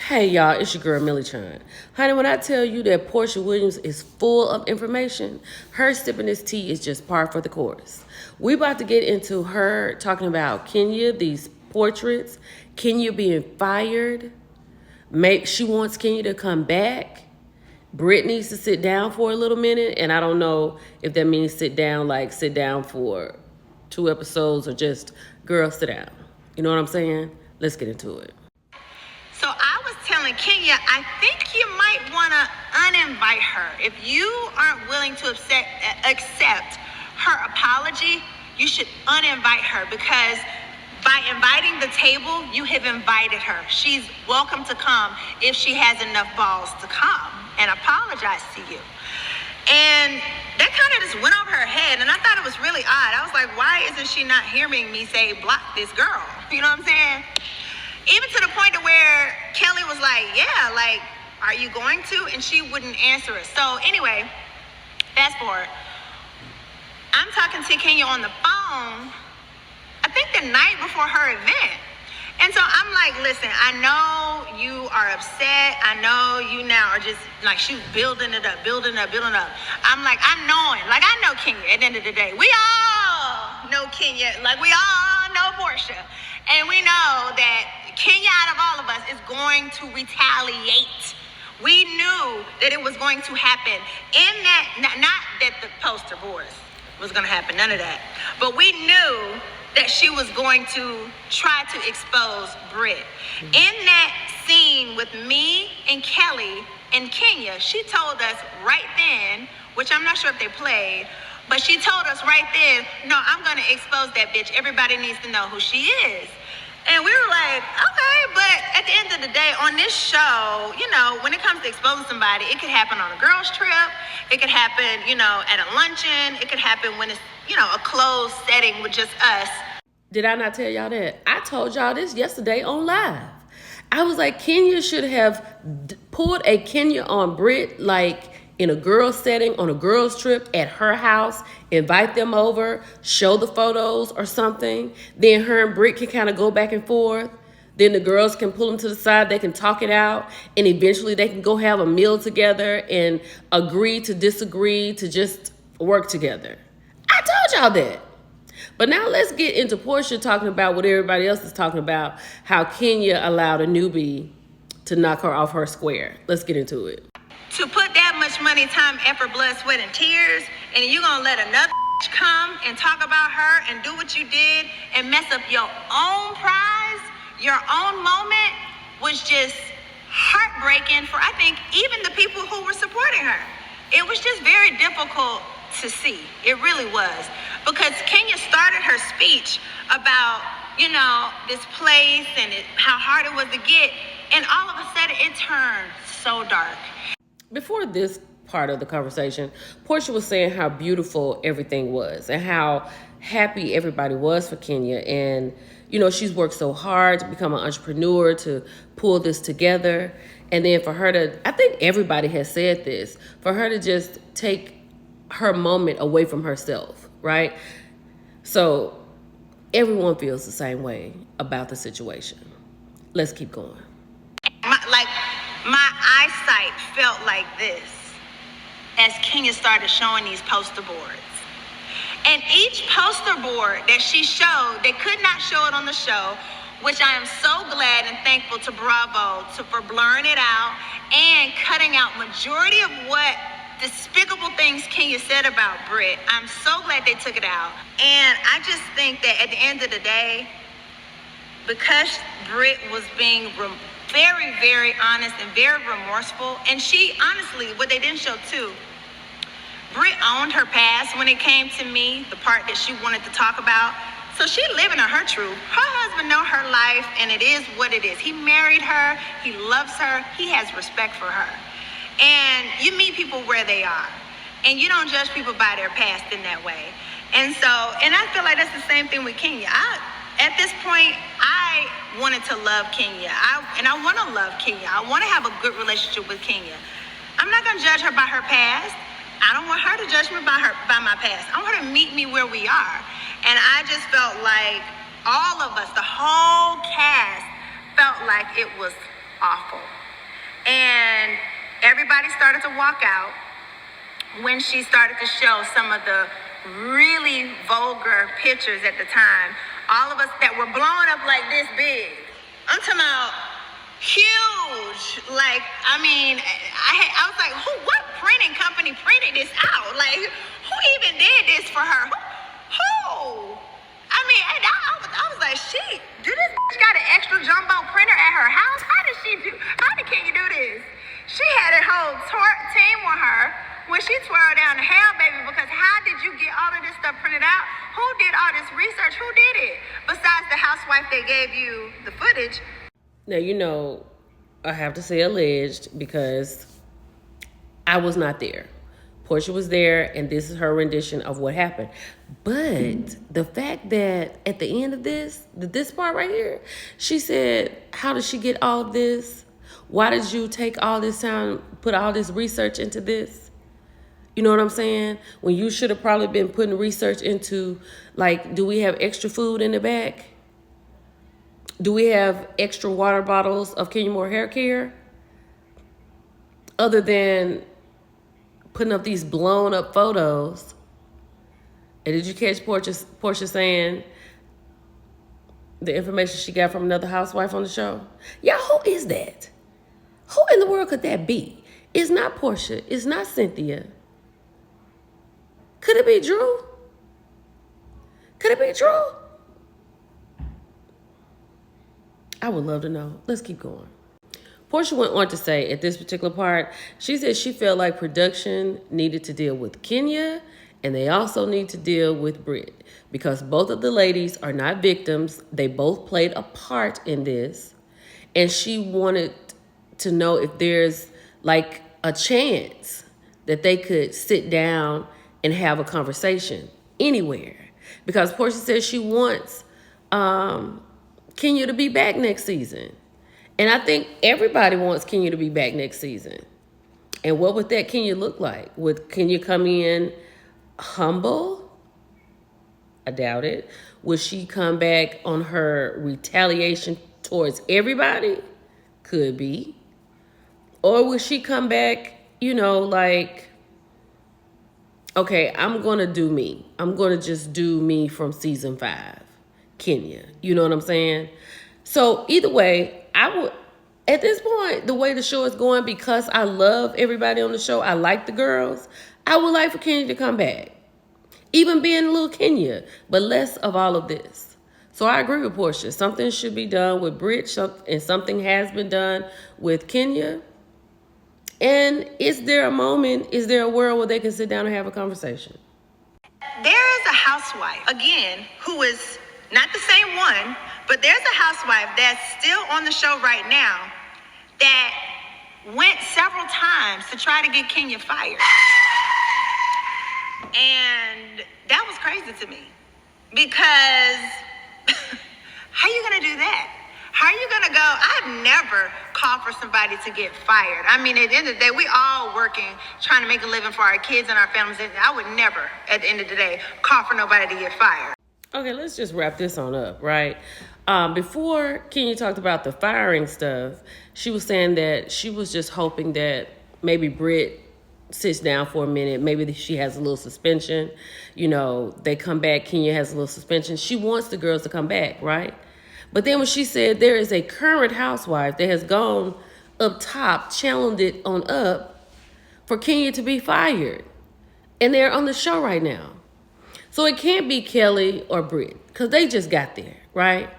Hey y'all, it's your girl Millie Chan. Honey, when I tell you that Porsha Williams is full of information, her sipping this tea is just par for the course. We about to get into her talking about Kenya, these portraits, Kenya being fired. She wants Kenya to come back. Britt needs to sit down for a little minute, and I don't know if that means sit down for 2 episodes or just girl sit down. You know what I'm saying? Let's get into it. So I was telling Kenya, I think you might want to uninvite her. If you aren't willing to accept her apology, you should uninvite her, because by inviting the table, you have invited her. She's welcome to come if she has enough balls to come and apologize to you. And that kind of just went over her head, and I thought it was really odd. I was like, why isn't she not hearing me say, block this girl? You know what I'm saying? Even to the point to where Kelly was like, yeah, like, are you going to? And she wouldn't answer it. So anyway, fast forward. I'm talking to Kenya on the phone, I think the night before her event. And so I'm like, listen, I know you are upset. I know you now are just like, she's building it up. I'm like, I know Kenya at the end of the day. We all know Kenya. Like, we all know Porsha. And we know that Kenya, out of all of us, is going to retaliate. We knew that it was going to happen. In that, not that the poster board was going to happen, none of that. But we knew that she was going to try to expose Britt. In that scene with me and Kelly and Kenya, she told us right then, which I'm not sure if they played, but she told us right then, no, I'm going to expose that bitch. Everybody needs to know who she is. And we were like, okay, but at the end of the day, on this show, you know, when it comes to exposing somebody, it could happen on a girls' trip. It could happen, you know, at a luncheon. It could happen when it's, you know, a closed setting with just us. Did I not tell y'all that? I told y'all this yesterday on live. I was like, Kenya should have pulled a Kenya on Britt, like in a girls setting, on a girls trip at her house, invite them over, show the photos or something. Then her and Britt can kind of go back and forth. Then the girls can pull them to the side, they can talk it out, and eventually they can go have a meal together and agree to disagree to just work together. I told y'all that. But now let's get into Porsha talking about what everybody else is talking about, how Kenya allowed a newbie to knock her off her square. Let's get into it. To put that much money, time, effort, blood, sweat, and tears, and you're going to let another come and talk about her and do what you did and mess up your own prize, your own moment, was just heartbreaking for, I think, even the people who were supporting her. It was just very difficult to see. It really was. Because Kenya started her speech about, you know, this place and how hard it was to get, and all of a sudden it turned so dark. Before this part of the conversation, Porsha was saying how beautiful everything was and how happy everybody was for Kenya. And, you know, she's worked so hard to become an entrepreneur, to pull this together. And then for her to, I think everybody has said this, for her to just take her moment away from herself, right? So everyone feels the same way about the situation. Let's keep going. My eyesight felt like this as Kenya started showing these poster boards. And each poster board that she showed, they could not show it on the show, which I am so glad and thankful to Bravo for blurring it out and cutting out majority of what despicable things Kenya said about Britt. I'm so glad they took it out. And I just think that at the end of the day, because Britt was being very, very honest and very remorseful, and she honestly, what they didn't show too, Britt owned her past when it came to me, the part that she wanted to talk about. So she living in her truth. Her husband know her life, and it is what it is. He married her, he loves her, he has respect for her. And you meet people where they are, and you don't judge people by their past in that way. And so, and I feel like that's the same thing with Kenya. At this point, I wanted to love Kenya. I want to love Kenya. I want to have a good relationship with Kenya. I'm not going to judge her by her past. I don't want her to judge me by my past. I want her to meet me where we are. And I just felt like all of us, the whole cast, felt like it was awful. And everybody started to walk out when she started to show some of the really vulgar pictures at the time. All of us that were blown up like this big. I'm talking about huge. Like, I mean, I was like, what printing company printed this out? Like, who even did this for her? Who? I mean, I was like, shit, did this bitch got an extra jumbo printer at her house? How did Kenya do this? She had a whole team with her when she twirled down the hell, baby, because how did you get all of this stuff printed out? Who did all this research? Who did it? Besides the housewife that gave you the footage. Now, you know, I have to say alleged because I was not there. Porsha was there, and this is her rendition of what happened. But the fact that at the end of this part right here, she said, how did she get all this? Why did you take all this time, put all this research into this? You know what I'm saying? When you should have probably been putting research into, like, do we have extra food in the back? Do we have extra water bottles of Kenya Moore hair care? Other than putting up these blown up photos. And did you catch Porsha saying the information she got from another housewife on the show? Y'all, who is that? Who in the world could that be? It's not Porsha. It's not Cynthia. Could it be Drew? Could it be Drew? I would love to know. Let's keep going. Porsha went on to say at this particular part, she said she felt like production needed to deal with Kenya and they also need to deal with Britt because both of the ladies are not victims. They both played a part in this. And she wanted to know if there's like a chance that they could sit down and have a conversation anywhere. Because Porsha says she wants Kenya to be back next season. And I think everybody wants Kenya to be back next season. And what would that Kenya look like? Would Kenya come in humble? I doubt it. Would she come back on her retaliation towards everybody? Could be. Or would she come back, you know, like, okay, I'm going to do me. I'm going to just do me from season 5. Kenya. You know what I'm saying? So either way, I would, at this point, the way the show is going, because I love everybody on the show, I like the girls, I would like for Kenya to come back. Even being a little Kenya, but less of all of this. So I agree with Porsha. Something should be done with Britt, and something has been done with Kenya. And is there a moment, is there a world where they can sit down and have a conversation? There is a housewife, again, who is not the same one, but there's a housewife that's still on the show right now that went several times to try to get Kenya fired. And that was crazy to me because how are you going to do that? How are you going to go? I've never called for somebody to get fired. I mean, at the end of the day, we all working, trying to make a living for our kids and our families. And I would never, at the end of the day, call for nobody to get fired. Okay, let's just wrap this on up, right? Before Kenya talked about the firing stuff, she was saying that she was just hoping that maybe Britt sits down for a minute. Maybe she has a little suspension. You know, they come back, Kenya has a little suspension. She wants the girls to come back, right? But then when she said there is a current housewife that has gone up top, challenged it on up for Kenya to be fired. And they're on the show right now. So it can't be Kelly or Britt because they just got there, right?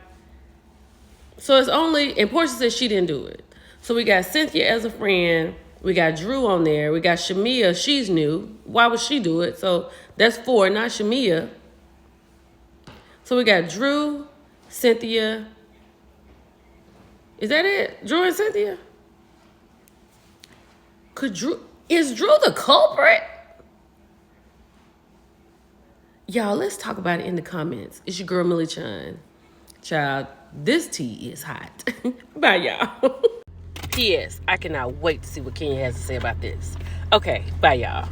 So it's only, and Porsha said she didn't do it. So we got Cynthia as a friend. We got Drew on there. We got Shamia. She's new. Why would she do it? So that's 4, not Shamia. So we got Drew, Cynthia. Is that it? Drew and Cynthia? Is Drew the culprit? Y'all, let's talk about it in the comments. It's your girl, Millie Chun. Child, this tea is hot. Bye, y'all. P.S. I cannot wait to see what Kenya has to say about this. Okay, bye, y'all.